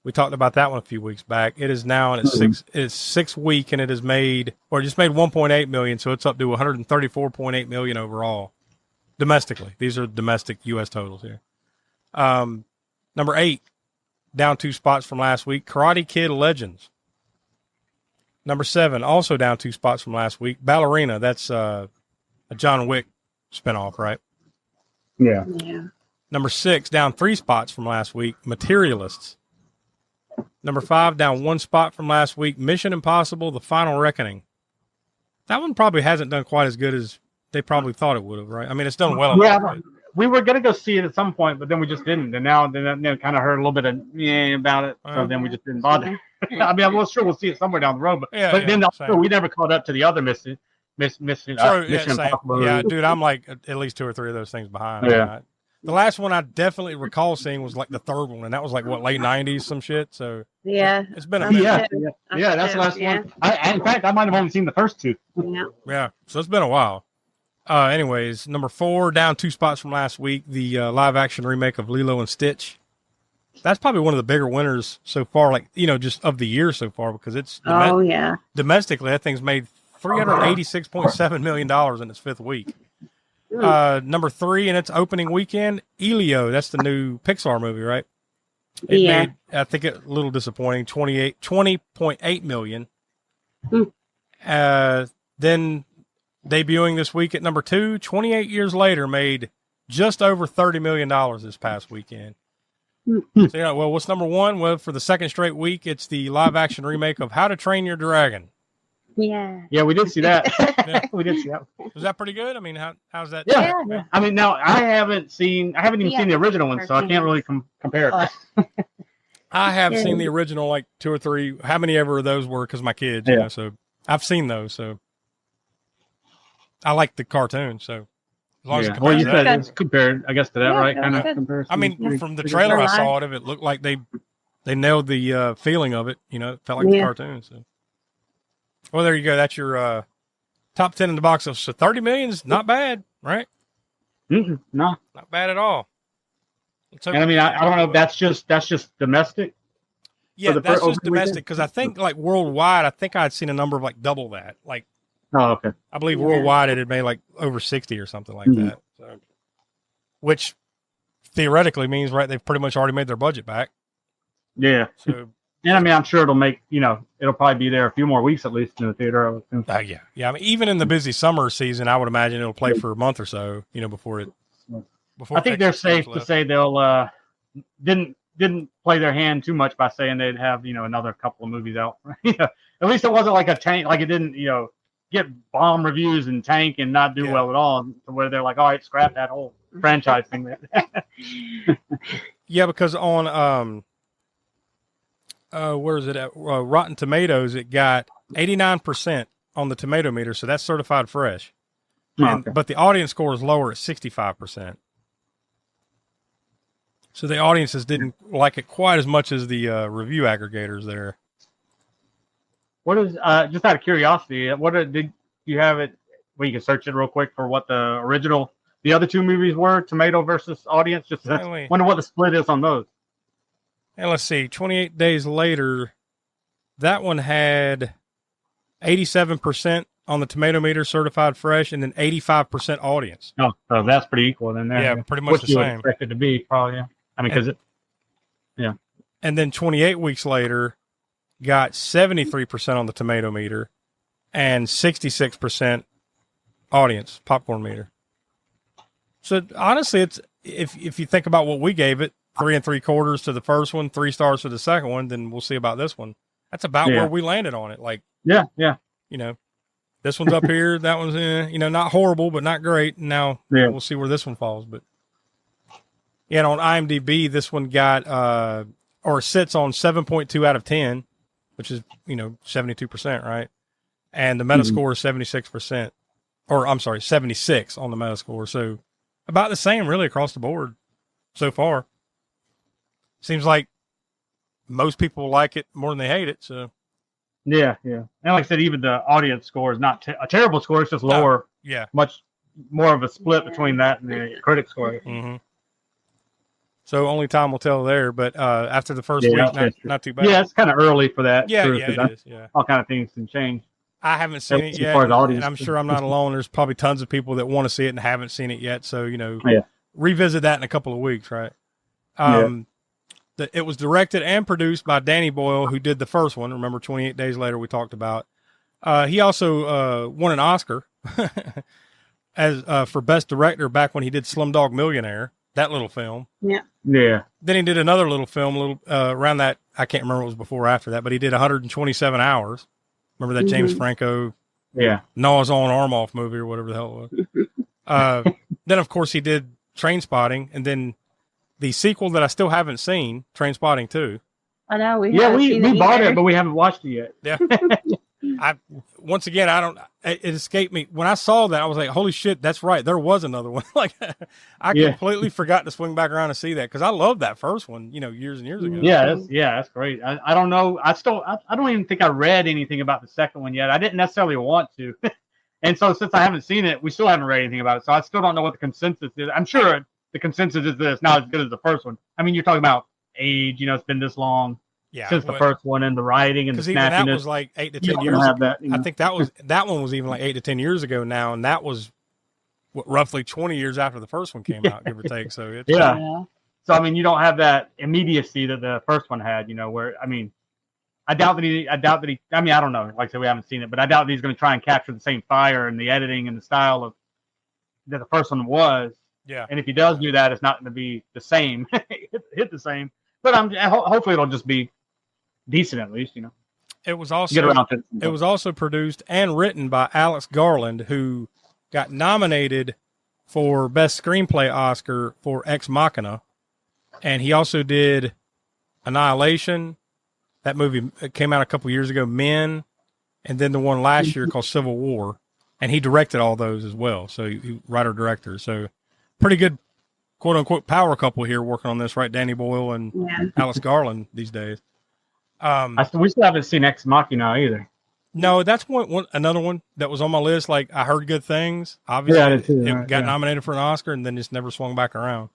We talked about that one a few weeks back. It is now in its sixth week, and it just made 1.8 million, so it's up to 134.8 million overall domestically. These are domestic U.S. totals here. Number 8, down 2 spots from last week, Karate Kid Legends. Number 7, also down 2 spots from last week, Ballerina. That's a John Wick spinoff, right? Yeah. Number 6, down 3 spots from last week, Materialists. Number 5, down 1 spot from last week, Mission Impossible: The Final Reckoning. That one probably hasn't done quite as good as they probably thought it would have, right? I mean, it's done well. Yeah, we were going to go see it at some point, but then we just didn't. And now kind of heard a little bit of about it, so then we just didn't bother. I mean, I'm sure we'll see it somewhere down the road, but then also, we never caught up to the other Mission Impossible. Yeah, dude, I'm like at least 2 or 3 of those things behind. Yeah. The last one I definitely recall seeing was like the 3rd one, and that was like late 90s, some shit. So it's been a minute. Yeah, that's the last one. In fact, I might have only seen the first 2. Yeah, so it's been a while. Anyways, number 4, down 2 spots from last week, the live action remake of Lilo and Stitch. That's probably one of the bigger winners so far, just of the year so far, because it's domestically, that thing's made $386.7 million in its 5th week. Number 3 in its opening weekend, Elio. That's the new Pixar movie, right? It made, I think, a little disappointing, $20.8 million. Then debuting this week at number 2, 28 years later, made just over $30 million this past weekend. So, yeah, well, what's number one? Well, for the second straight week, it's the live-action remake of How to Train Your Dragon. Yeah. Yeah, we did see that. Yeah. We did see that. Was that pretty good? I mean, how's that? Yeah. I mean, now I haven't even seen the original one, so I can't really compare it. I have seen the original like 2 or 3. How many ever those were? Because my kids, you know, so I've seen those. So I like the cartoon. So as long as it Well, compares you to that. said it's compared, I guess, to that, right? Yeah, Kind of good. comparison. I mean, from the trailer I saw it, it looked like they nailed the feeling of it. You know, it felt like the cartoon. So, well, there you go. That's your top 10 in the box office. So 30 million is not bad, right? No, Not bad at all. and I mean, I don't know if that's just domestic. Yeah, the that's over just the weekend? domestic because I think like worldwide, I think I'd seen a number of like double that. Like, Oh, okay. I believe worldwide it had made like over 60 or something like that. So, which theoretically means, right, they've pretty much already made their budget back. Yeah. So, And I mean, I'm sure it'll make, it'll probably be there a few more weeks at least in the theater. I would assume. yeah. I mean, even in the busy summer season, I would imagine it'll play for a month or so, before it. I think they're safe to say they'll didn't play their hand too much by saying they'd have another couple of movies out. At least it wasn't like a tank, like it didn't get bomb reviews and tank and not do well at all, to where they're like, all right, scrap that whole franchise thing. Yeah, because on where is it at? Rotten Tomatoes, it got 89% on the tomato meter, so that's certified fresh. But the audience score is lower at 65%. So the audiences didn't like it quite as much as the review aggregators there. What is just out of curiosity? Did you have it? Well, you can search it real quick for what the other two movies were, tomato versus audience. Just wonder what the split is on those. And let's see, 28 Days Later, that one had 87% on the tomato meter certified fresh, and then 85% audience. Oh, so that's pretty equal then. There, yeah, pretty much the you same. Expect it to be probably. Yeah. I mean, because And then 28 weeks later, got 73% on the tomato meter, and 66% audience popcorn meter. So honestly, it's if you think about what we gave it, 3 3/4 to the first one, 3 stars to the second one, then we'll see about this one. That's about where we landed on it. Like, yeah. This one's up here, that one's not horrible, but not great. Now we'll see where this one falls. But and on IMDb, this one got or sits on 7.2 out of 10, which is 72%, right? And the Metascore is 76%, or I'm sorry, 76 on the Metascore. So about the same, really, across the board so far. Seems like most people like it more than they hate it. So yeah. And like I said, even the audience score is not a terrible score. It's just lower. Yeah, much more of a split between that and the critic score. Mm-hmm. So only time will tell there. But after the first week, not too bad. Yeah, it's kind of early for that. Yeah, it is. Yeah, all kind of things can change. I haven't seen it yet, and I'm sure I'm not alone. There's probably tons of people that want to see it and haven't seen it yet. So revisit that in a couple of weeks, right? It was directed and produced by Danny Boyle, who did the first one. Remember, 28 Days Later we talked about. He also won an Oscar as for Best Director back when he did Slumdog Millionaire, that little film. Yeah. Then he did another little film, around that. I can't remember what was before or after that, but he did 127 Hours. Remember that James Franco gnaws on arm off movie or whatever the hell it was. Then, of course, he did Trainspotting, and then the sequel that I still haven't seen, Trainspotting 2. I know. We bought it, but we haven't watched it yet. Yeah. Once again, it escaped me. When I saw that, I was like, holy shit, that's right. There was another one. Like, I completely forgot to swing back around and see that, because I loved that first one, years and years ago. Yeah, that's great. I don't know. I don't even think I read anything about the second one yet. I didn't necessarily want to. And so since I haven't seen it, we still haven't read anything about it. So I still don't know what the consensus is. I'm sure the consensus is that it's not as good as the first one. I mean, you're talking about age, it's been this long since the first one, and the writing and the snappiness. Even that was like 8 to 10 years ago. I think that one was even like 8 to 10 years ago now, and that was roughly 20 years after the first one came out, give or take. So it's So I mean, you don't have that immediacy that the first one had, where I doubt that he. I mean, I don't know. Like I said, we haven't seen it, but I doubt that he's going to try and capture the same fire and the editing and the style of that the first one was. Yeah. And if he does do that, it's not going to be the same, hit the same. But hopefully it'll just be decent at least, It was Get around to it was also produced and written by Alex Garland, who got nominated for Best Screenplay Oscar for Ex Machina, and he also did Annihilation. That movie came out a couple years ago, Men, and then the one last year called Civil War, and he directed all those as well. So he writer director. So pretty good, quote unquote, power couple here working on this, right? Danny Boyle and Alex Garland these days. We still haven't seen Ex Machina either. No, that's another one that was on my list. Like, I heard good things. Obviously, Yeah, I did too, it right, got yeah. nominated for an Oscar and then just never swung back around.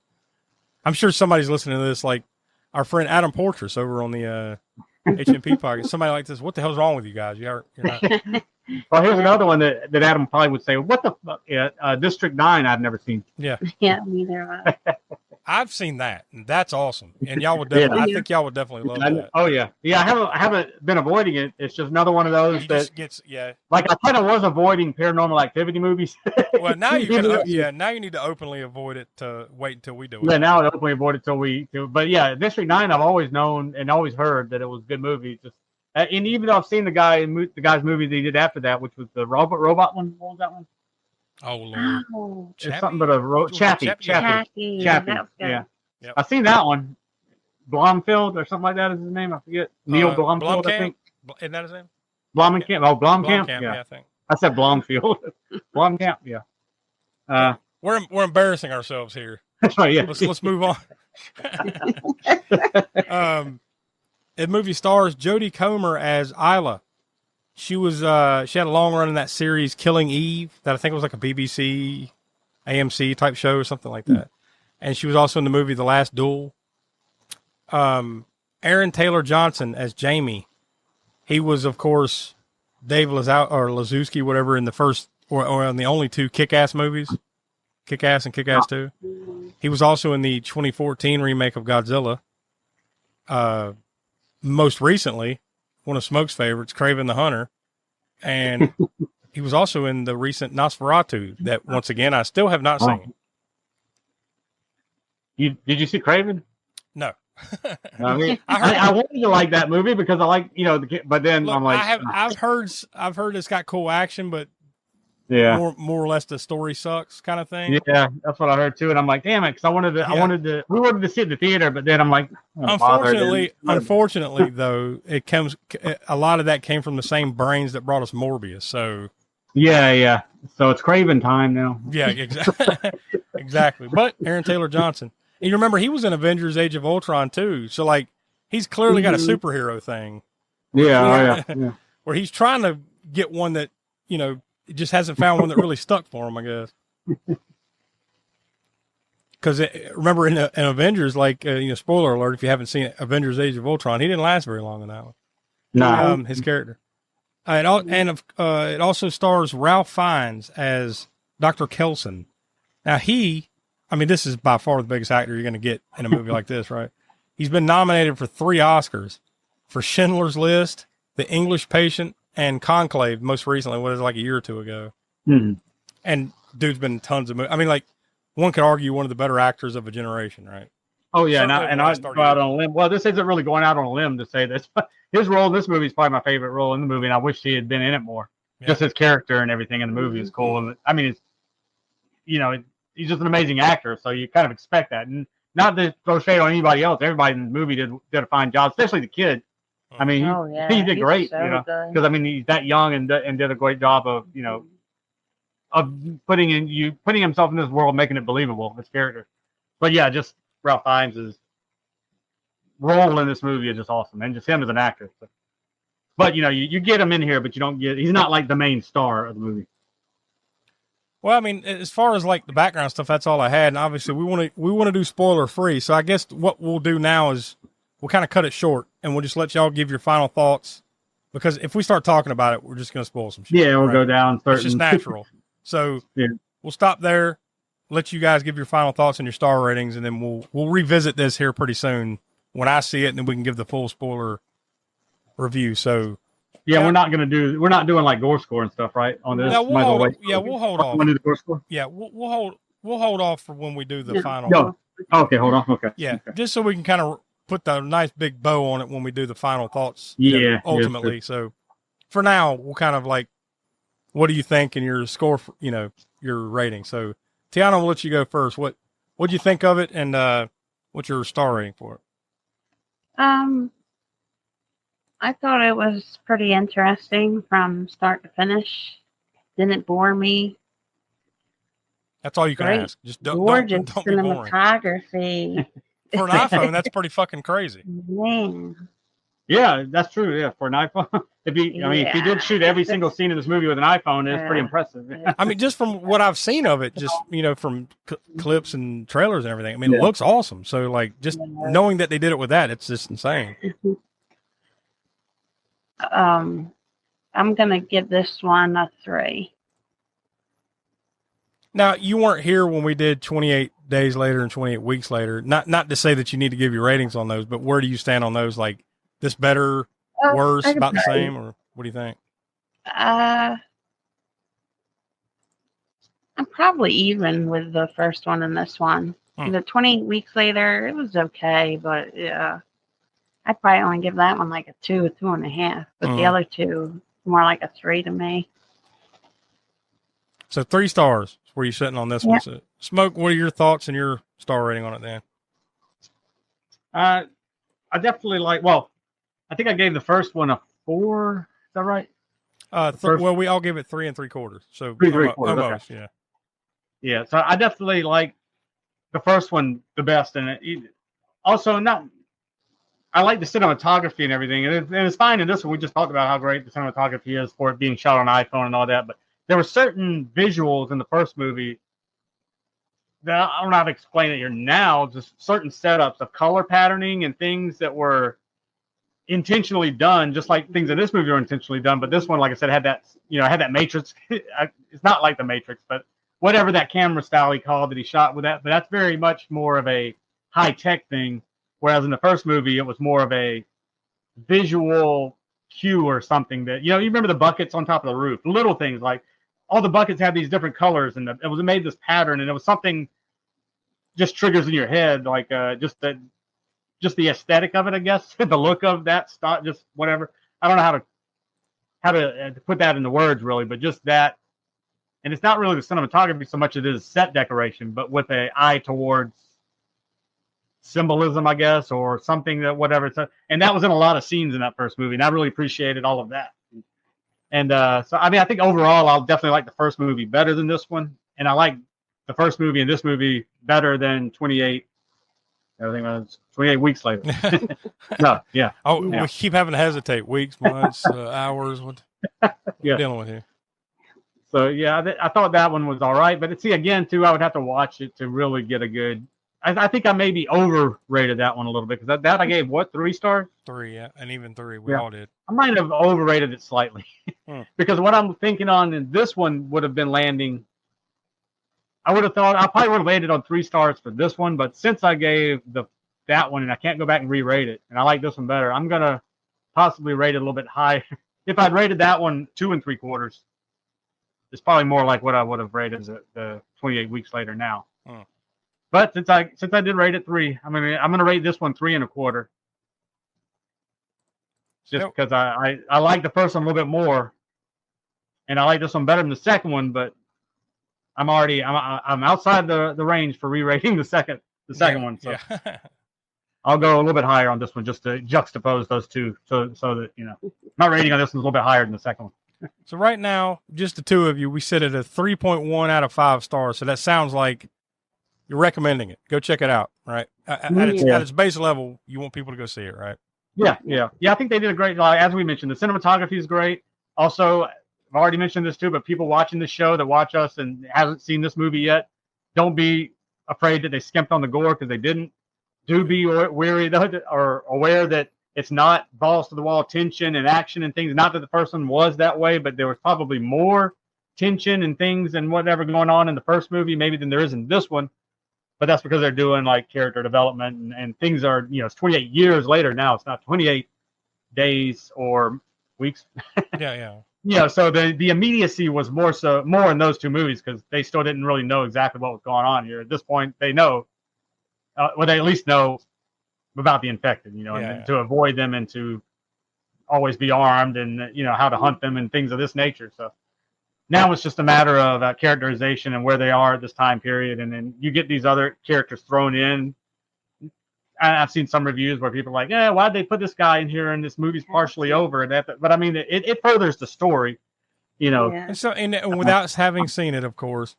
I'm sure somebody's listening to this, like our friend Adam Portress over on the HMP podcast. Somebody like this, what the hell's wrong with you guys? You're not. Well, here's another one that Adam probably would say, what the fuck? Yeah, District 9 I've never seen. Yeah. Yeah, neither. I've seen that, and that's awesome. And y'all would definitely, I think y'all would definitely love that. Oh yeah, yeah. I haven't been avoiding it. It's just another one of those It that just gets, like I kind of was avoiding Paranormal Activity movies. Well, now you can, now you need to openly avoid it to wait until we do it. Yeah, now I openly avoid it till we do. But yeah, District 9, I've always known and always heard that it was a good movie. Just and even though I've seen the guy's movie that he did after that, which was the robot one. What was that one? Oh Lord, Oh, It's something but a Chappie. Chappie. That was good. Yeah. Yep. I've seen that one. Blomfield or something like that is his name. I forget. Neil Blomfield, I think. Isn't that his name? Blomkamp. Oh, Blomkamp. Blomkamp, Yeah. I think. I said Blomfield. Blomkamp. Yeah. We're embarrassing ourselves here. That's right. Yeah. Let's move on. The movie stars Jodie Comer as Isla. She was she had a long run in that series Killing Eve that I think was like a BBC, AMC type show or something like that. And she was also in the movie The Last Duel. Aaron Taylor Johnson as Jamie. He was, of course, Dave Lazowski, whatever, in the first or in the only two Kick-Ass movies, Kick-Ass and Kick-Ass 2. He was also in the 2014 remake of Godzilla. Most recently, one of Smoke's favorites, Kraven the Hunter. And he was also in the recent Nosferatu that, once again, I still have not seen. Did you see Kraven? No. I mean, I wanted to like that movie because I like, but then Look, I'm like, I've heard it's got cool action, but yeah, more or less the story sucks kind of thing. Yeah, that's what I heard too. And I'm like, damn it, because we wanted to see it in the theater, but then I'm like, unfortunately though, a lot of that came from the same brains that brought us Morbius. So yeah. So it's Kraven time now. Yeah, exactly. Exactly. But Aaron Taylor Johnson. And you remember he was in Avengers Age of Ultron too. So like he's clearly got a superhero thing. Yeah. Where he's trying to get one that, just hasn't found one that really stuck for him, I guess. Because remember in Avengers, like, spoiler alert, if you haven't seen Avengers Age of Ultron, he didn't last very long in that one. No. His character. It also stars Ralph Fiennes as Dr. Kelson. Now this is by far the biggest actor you're going to get in a movie like this, right? He's been nominated for 3 Oscars for Schindler's List, The English Patient, and Conclave, most recently, like a year or two ago. Mm-hmm. And dude's been in tons of movies. I mean, like, one could argue one of the better actors of a generation, right? Oh, yeah, and I go out on a limb. Well, this isn't really going out on a limb to say this, but his role in this movie is probably my favorite role in the movie, and I wish he had been in it more. Yeah. Just his character and everything in the movie is cool. And I mean, he's just an amazing actor, so you kind of expect that. And not to throw shade on anybody else. Everybody in the movie did a fine job, especially the kid. I mean, he did great, because I mean, he's that young and did a great job of, of putting himself in this world, making it believable, his character. But yeah, just Ralph Fiennes' role in this movie is just awesome, and just him as an actor. So. But you get him in here, but he's not like the main star of the movie. Well, I mean, as far as like the background stuff, that's all I had, and obviously we want to do spoiler free. So I guess what we'll do now is we'll kind of cut it short, and we'll just let y'all give your final thoughts, because if we start talking about it, we're just going to spoil some shit. Yeah, we'll go down. It's just natural. So we'll stop there, let you guys give your final thoughts and your star ratings, and then we'll revisit this here pretty soon when I see it, and then we can give the full spoiler review. So we're not doing like gore score and stuff, right? On this, no, we'll hold off. Want to do the gore score? Yeah, we'll we'll hold off for when we do the final. No. Okay, hold on. Okay. Yeah, Okay. just so we can kind of put the nice big bow on it when we do the final thoughts. you know, Yeah. ultimately, so for now, we'll kind of like, what do you think and your score? For, your rating. So, Tiana, we'll let you go first. What do you think of it, and what's your star rating for it? I thought it was pretty interesting from start to finish. Didn't bore me. That's all you can Great. ask. Just don't Gorgeous be boring. cinematography. For an iPhone, that's pretty fucking crazy. Man. Yeah, that's true. Yeah, for an iPhone, if he did shoot every single scene in this movie with an iPhone, it's pretty impressive. I mean, just from what I've seen of it, just from clips and trailers and everything. I mean, it looks awesome. So, like, just knowing that they did it with that, it's just insane. I'm gonna give this one a 3. Now, you weren't here when we did 28 days later and 28 weeks later. Not to say that you need to give your ratings on those, but where do you stand on those? Like, this better, worse, about the same, or what do you think? I'm probably even with the first one and this one. The 28 weeks later, it was okay, but yeah, I'd probably only give that one like a 2 or 2.5. But the other two, more like a 3 to me. So 3 stars. Where you sitting on this one? So, Smoke, what are your thoughts and your star rating on it then? I definitely I think I gave the first one a 4. Is that right? Well, we all gave it 3 3/4. So 3 3/4. Almost, okay. yeah. Yeah. So I definitely like the first one the best, and also I like the cinematography and everything, and it's fine in this one. We just talked about how great the cinematography is for it being shot on an iPhone and all that, but there were certain visuals in the first movie that I don't know how to explain it here now. Just certain setups of color patterning and things that were intentionally done, just like things in this movie were intentionally done. But this one, like I said, had that Matrix. It's not like the Matrix, but whatever that camera style he called that he shot with that. But that's very much more of a high tech thing. Whereas in the first movie, it was more of a visual cue or something that, you remember the buckets on top of the roof, little things like all the buckets had these different colors, and it made this pattern, and it was something just triggers in your head, like just the aesthetic of it, I guess, the look of that stuff, just whatever. I don't know how to put that into words really, but just that. And it's not really the cinematography so much as it is set decoration, but with an eye towards symbolism, I guess, or something that whatever. And that was in a lot of scenes in that first movie, and I really appreciated all of that. And so, I mean, I think overall, I'll definitely like the first movie better than this one, and I like the first movie and this movie better than 28. Everything was 28 weeks later. No, yeah. Oh, yeah. We keep having to hesitate. Weeks, months, hours. What we're dealing with here. So yeah, I thought that one was all right, but again too, I would have to watch it to really get a good. I think I maybe overrated that one a little bit because that I gave 3 stars? 3, yeah, and even 3 we all did. I might have overrated it slightly because what I'm thinking on in this one would have been landing. I would have thought I probably would have landed on 3 stars for this one, but since I gave that one and I can't go back and re-rate it, and I like this one better, I'm gonna possibly rate it a little bit higher. If I'd rated that one 2 3/4, it's probably more like what I would have rated the 28 weeks later now. But since I did rate it 3, I'm gonna rate this one 3 1/4. Just because I like the first one a little bit more, and I like this one better than the second one, but I'm outside the range for re-rating the second one. So I'll go a little bit higher on this one just to juxtapose those two, so that my rating on this one's a little bit higher than the second one. So right now, just the two of you, we sit at a 3.1 out of 5 stars. So that sounds like you're recommending it. Go check it out, right? At its base level, you want people to go see it, right? Yeah. I think they did a great job. As we mentioned, the cinematography is great. Also, I've already mentioned this too, but people watching the show that watch us and haven't seen this movie yet, don't be afraid that they skimped on the gore because they didn't. Do be weary or aware that it's not balls to the wall tension and action and things. Not that the first one was that way, but there was probably more tension and things and whatever going on in the first movie maybe than there is in this one. But that's because they're doing like character development and things are, it's 28 years later now. It's not 28 days or weeks. Yeah. So the immediacy was more in those two movies because they still didn't really know exactly what was going on here. At this point, they know, they at least know about the infected, and to avoid them and to always be armed and, how to hunt them and things of this nature. So now it's just a matter of characterization and where they are at this time period. And then you get these other characters thrown in. I've seen some reviews where people are like, why'd they put this guy in here and this movie's partially over? And that, but I mean, it furthers the story, Yeah. And so, and without having seen it, of course,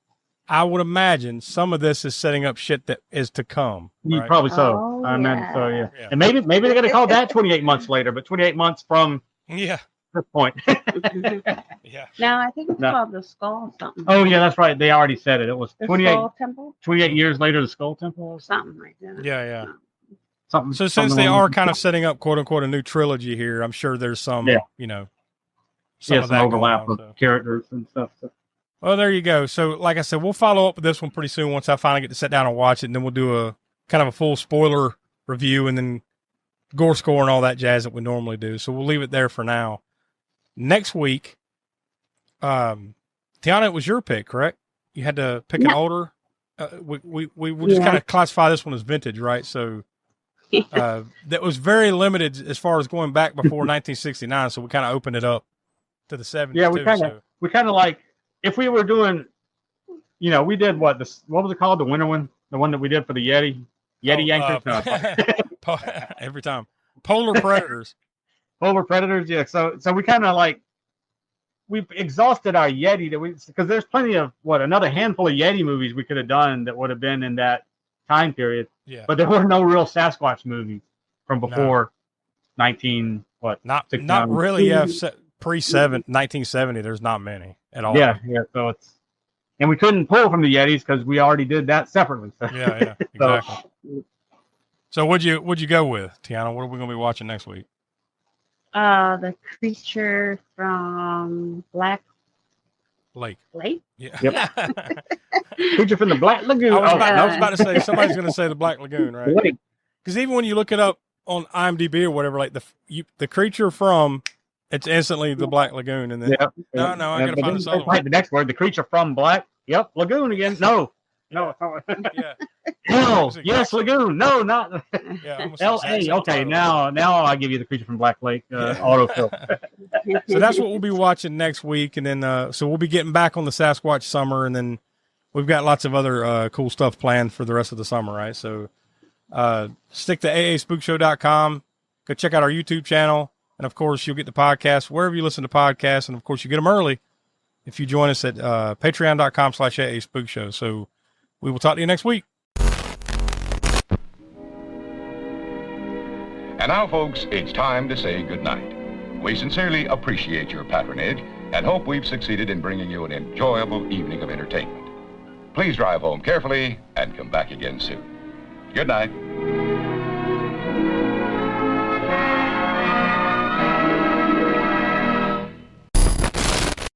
I would imagine some of this is setting up shit that is to come. Right? Probably so. Oh, I mean, yeah. so yeah. And maybe they're going to call that 28 months later, but 28 months from Yeah. this point. Yeah. No, I think it's called the Skull something. Oh, yeah, that's right. They already said it. It was The 28 Skull Temple? 28 years later, the Skull Temple. Or something like that. Yeah. Something. So since something they along are those- kind of setting up, quote unquote, a new trilogy here, I'm sure there's some, some of some that overlap going on, of characters and stuff. So. Well, there you go. So, like I said, we'll follow up with this one pretty soon once I finally get to sit down and watch it, and then we'll do a kind of a full spoiler review and then gore score and all that jazz that we normally do. So we'll leave it there for now. Next week, Tiana, it was your pick, correct? You had to pick an older. We will just kind of classify this one as vintage, right? So that was very limited as far as going back before 1969. So we kind of opened it up to the 70s. Yeah, we kind of like, if we were doing, we did what was it called? The winter one, the one that we did for the Yeti anchors. Every time, Polar Predators. Polar Predators, yeah. So we kind of like, we've exhausted our Yeti because there's plenty of another handful of Yeti movies we could have done that would have been in that time period. Yeah. But there were no real Sasquatch movies from before 19 what? Not really. Yeah. Pre-1970, there's not many at all. Yeah. So and we couldn't pull from the Yetis because we already did that separately. So. Yeah, exactly. So what'd you go with, Tiana? What are we gonna be watching next week? The creature from Black Lake. Yeah. Yep. Creature from the Black Lagoon. I was about to say somebody's going to say the Black Lagoon, right? Because even when you look it up on IMDb or whatever, like the creature from, it's instantly the Black Lagoon, and then no, I got to find this other one. The next word, the creature from Black. Yep, Lagoon again. No. Yeah. Hell, yes, Lagoon. No, not L.A. Okay, title. now I'll give you the creature from Black Lake autofill. So that's what we'll be watching next week, and then so we'll be getting back on the Sasquatch Summer, and then we've got lots of other cool stuff planned for the rest of the summer, right? So stick to aaspookshow.com. Go check out our YouTube channel, and of course you'll get the podcast wherever you listen to podcasts, and of course you get them early if you join us at patreon.com/aaspookshow. So we will talk to you next week. And now, folks, it's time to say goodnight. We sincerely appreciate your patronage and hope we've succeeded in bringing you an enjoyable evening of entertainment. Please drive home carefully and come back again soon. Good night.